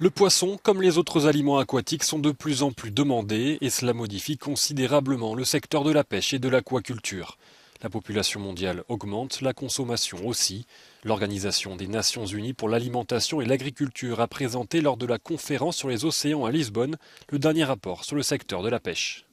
Le poisson, comme les autres aliments aquatiques, sont de plus en plus demandés et cela modifie considérablement le secteur de la pêche et de l'aquaculture. La population mondiale augmente, la consommation aussi. L'Organisation des Nations Unies pour l'alimentation et l'agriculture a présenté lors de la conférence sur les océans à Lisbonne le dernier rapport sur le secteur de la pêche.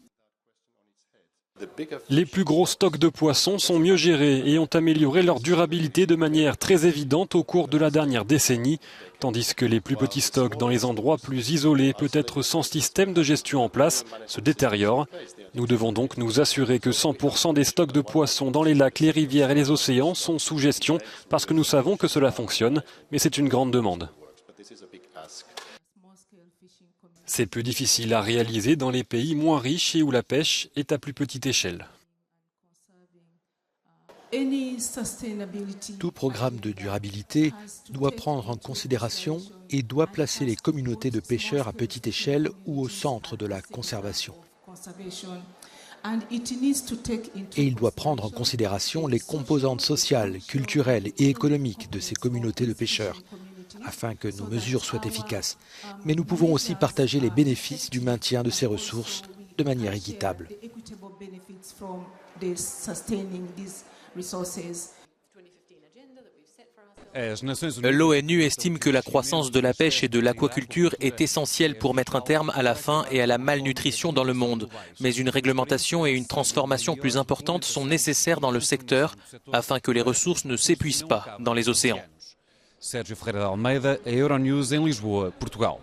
Les plus gros stocks de poissons sont mieux gérés et ont amélioré leur durabilité de manière très évidente au cours de la dernière décennie, tandis que les plus petits stocks dans les endroits plus isolés, peut-être sans système de gestion en place, se détériorent. Nous devons donc nous assurer que 100% des stocks de poissons dans les lacs, les rivières et les océans sont sous gestion parce que nous savons que cela fonctionne, mais c'est une grande demande. C'est plus difficile à réaliser dans les pays moins riches et où la pêche est à plus petite échelle. Tout programme de durabilité doit prendre en considération et doit placer les communautés de pêcheurs à petite échelle ou au centre de la conservation. Et il doit prendre en considération les composantes sociales, culturelles et économiques de ces communautés de pêcheurs, afin que nos mesures soient efficaces. Mais nous pouvons aussi partager les bénéfices du maintien de ces ressources de manière équitable. L'ONU estime que la croissance de la pêche et de l'aquaculture est essentielle pour mettre un terme à la faim et à la malnutrition dans le monde. Mais une réglementation et une transformation plus importantes sont nécessaires dans le secteur afin que les ressources ne s'épuisent pas dans les océans. Sérgio Ferreira de Almeida, Euronews em Lisboa, Portugal.